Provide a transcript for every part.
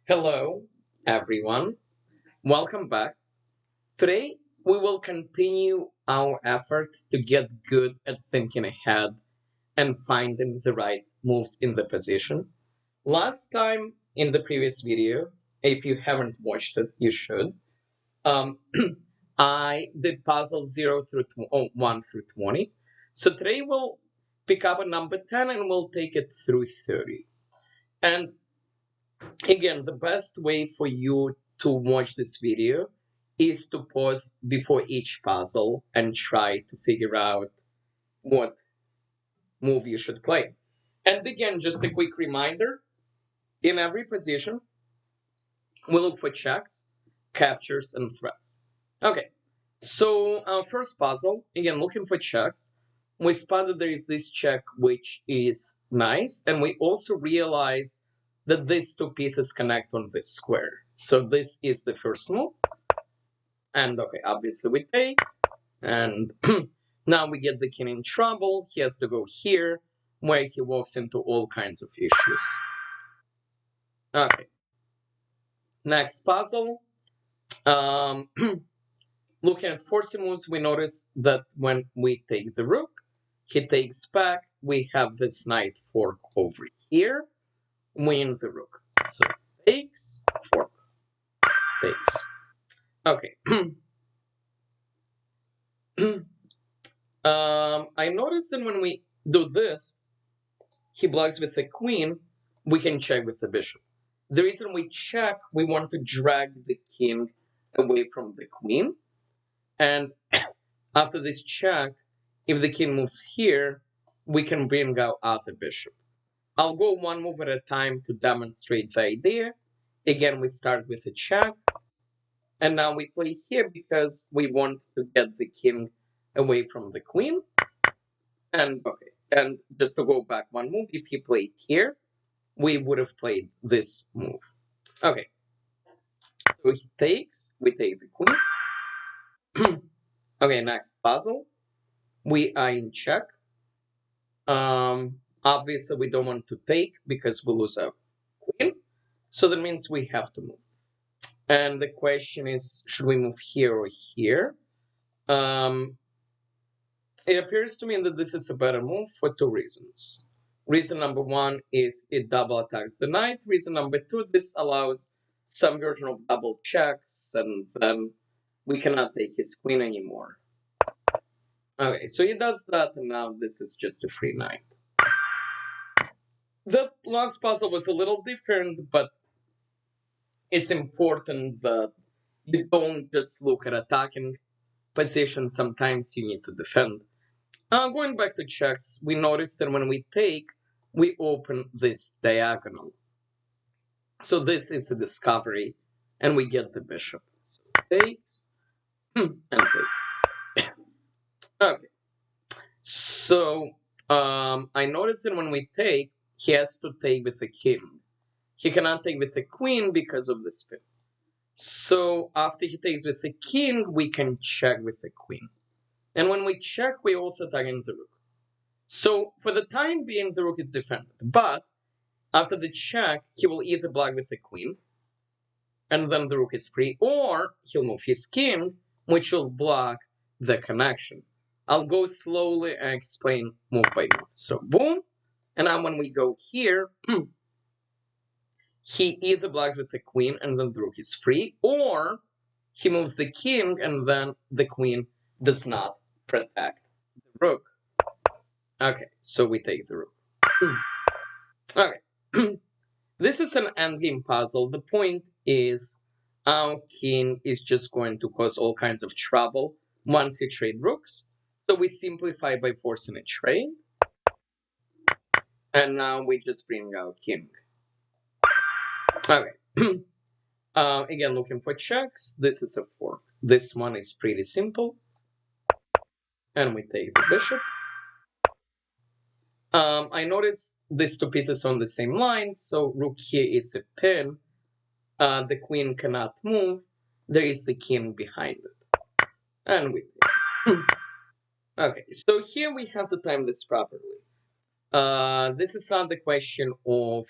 Hello, everyone. Welcome back. Today, we will continue our effort to get good at thinking ahead and finding the right moves in the position. Last time in the previous video, if you haven't watched it, you should. Um, I did puzzles 1 through 20. So today we'll pick up a number 10 and we'll take it through 30. And again, the best way for you to watch this video is to pause before each puzzle and try to figure out what move you should play. And again, just a quick reminder, in every position, we look for checks, captures, and threats. Okay, so our first puzzle, again, looking for checks, we spotted there is this check which is nice, and we also realize that these two pieces connect on this square. So this is the first move. And okay, obviously we take, and now we get the king in trouble. He has to go here, where he walks into all kinds of issues. Okay, next puzzle. Looking at forcing moves, we notice that when we take the rook, he takes back. We have this knight fork over here. Win the rook. So takes, fork, takes. Okay. I noticed that when we do this, he blocks with the queen. We can check with the bishop. The reason we check, we want to drag the king away from the queen. And after this check, if the king moves here, we can bring out the bishop. I'll go one move at a time to demonstrate the idea. Again, we start with a check. And now we play here because we want to get the king away from the queen. And okay, and just to go back one move, if he played here, we would have played this move. Okay, so he takes, we take the queen. Okay, next puzzle. We are in check. Obviously, we don't want to take because we lose our queen. So that means we have to move. And the question is, should we move here or here? It appears to me that this is a better move for two reasons. Reason number one is it double attacks the knight. Reason number two, this allows some version of double checks, and then we cannot take his queen anymore. Okay, so he does that, and now this is just a free knight. The last puzzle was a little different, but it's important that you don't just look at attacking position. Sometimes you need to defend. Going back to checks, we notice that when we take, we open this diagonal. So this is a discovery, and we get the bishop. So takes, and takes. Okay. So I noticed that when we take, he has to take with the king. He cannot take with the queen because of the spin. So after he takes with the king, we can check with the queen. And when we check, we also tag in the rook. So for the time being, the rook is defended. But after the check, he will either block with the queen, and then the rook is free, or he'll move his king, which will block the connection. I'll go slowly and explain move by move. So boom, and now when we go here, he either blocks with the queen and then the rook is free, or he moves the king and then the queen does not protect the rook. Okay, so we take the rook. Okay, this is an endgame puzzle. The point is our king is just going to cause all kinds of trouble once he trade rooks. So we simplify by forcing a trade. And now we just bring out king. Okay. Again, looking for checks. This is a fork. This one is pretty simple. And we take the bishop. I noticed these two pieces on the same line. So rook here is a pin. The queen cannot move. There is the king behind it. And we take. Okay, so here we have to time this properly. This is not the question of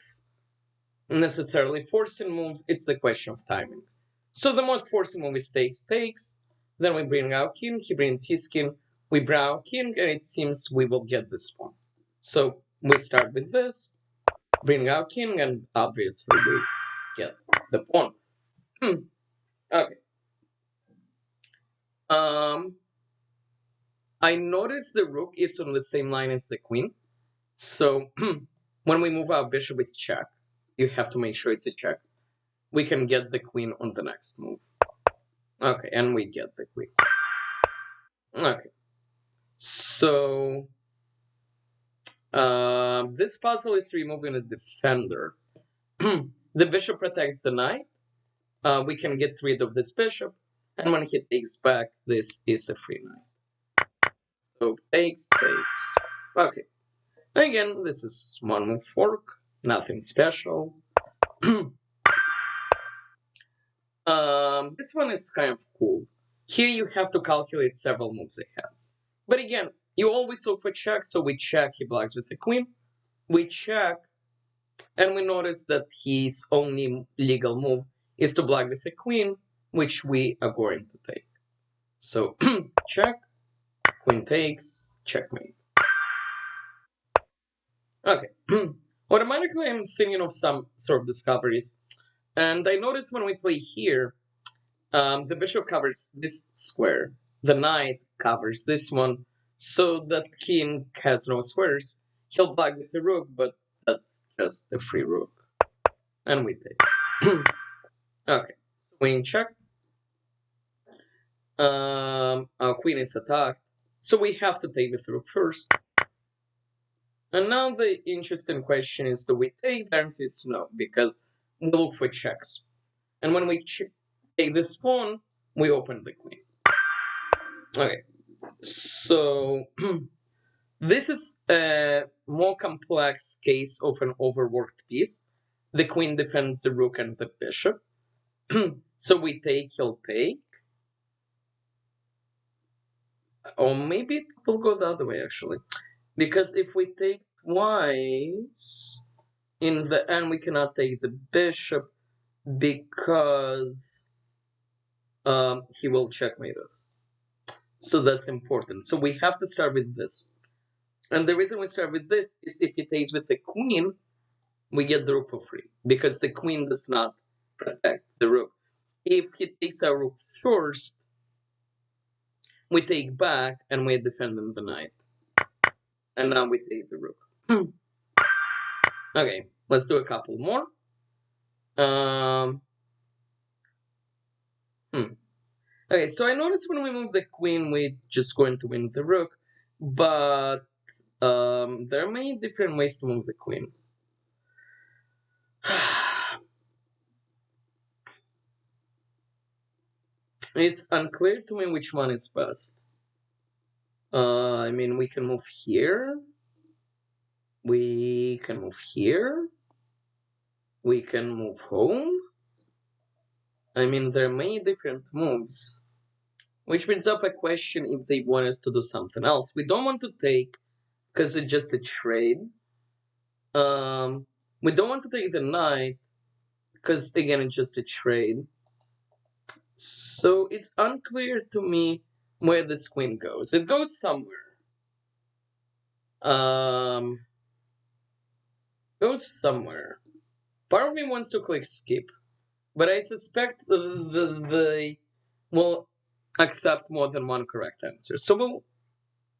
necessarily forcing moves, it's a question of timing. So the most forcing move is takes. Then we bring our king, he brings his king, we bring our king, and it seems we will get this pawn. So we start with this, bring our king, and obviously we get the pawn. Okay. I noticed the rook is on the same line as the queen. So when we move our bishop with check, you have to make sure it's a check. We can get the queen on the next move. Okay, and we get the queen. Okay. So this puzzle is removing a defender. The bishop protects the knight. We can get rid of this bishop, and when he takes back, this is a free knight. So takes. Okay. Again, this is one move fork, nothing special. This one is kind of cool. Here you have to calculate several moves ahead. But again, you always look for check, so we check, he blocks with the queen. We check, and we notice that his only legal move is to block with the queen, which we are going to take. So check, queen takes, checkmate. Okay. Automatically, I'm thinking of some sort of discoveries. And I noticed when we play here, the bishop covers this square, the knight covers this one, so that king has no squares. He'll block with the rook, but that's just a free rook. And we take. Okay, queen check. Our queen is attacked, so we have to take with the rook first. And now the interesting question is, do we take? The answer is no, because we look for checks. And when we take this pawn, we open the queen. Okay, so this is a more complex case of an overworked piece. The queen defends the rook and the bishop. So we take, he'll take. Or maybe it will go the other way, actually. Because if we take twice, in the end we cannot take the bishop because he will checkmate us. So that's important. So we have to start with this. And the reason we start with this is if he takes with the queen, we get the rook for free. Because the queen does not protect the rook. If he takes our rook first, we take back and we defend the knight. And now we take the rook. Okay, let's do a couple more. Okay, so I noticed when we move the queen, we're just going to win the rook. But there are many different ways to move the queen. It's unclear to me which one is best. I mean, we can move here. We can move here. We can move home. I mean, there are many different moves. Which brings up a question if they want us to do something else. We don't want to take, because it's just a trade. We don't want to take the knight, because again, it's just a trade. So it's unclear to me where this queen goes. It goes somewhere. Goes somewhere. Part of me wants to click skip, but I suspect they will accept more than one correct answer. So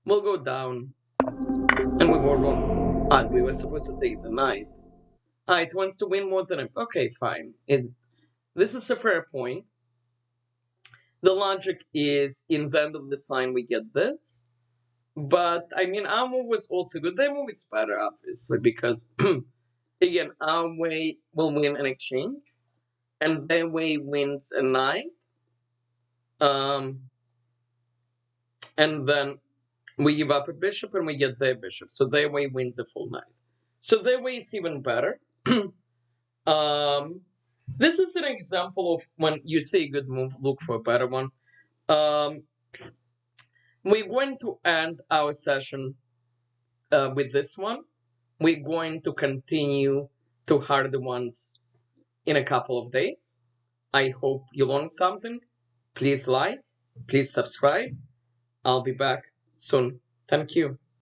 we'll go down, and we were wrong. We were supposed to take the knight. It wants to win more than okay, fine. This is a fair point. The logic is in the end of this line we get this. But I mean, our move was also good. Their move is better, obviously, because again, our way will win an exchange, and their way wins a knight. And then we give up a bishop and we get their bishop. So their way wins a full knight. So their way is even better. This is an example of when you see a good move, look for a better one. We're going to end our session with this one. We're going to continue to harder ones in a couple of days. I hope you learned something. Please like, please subscribe. I'll be back soon. Thank you.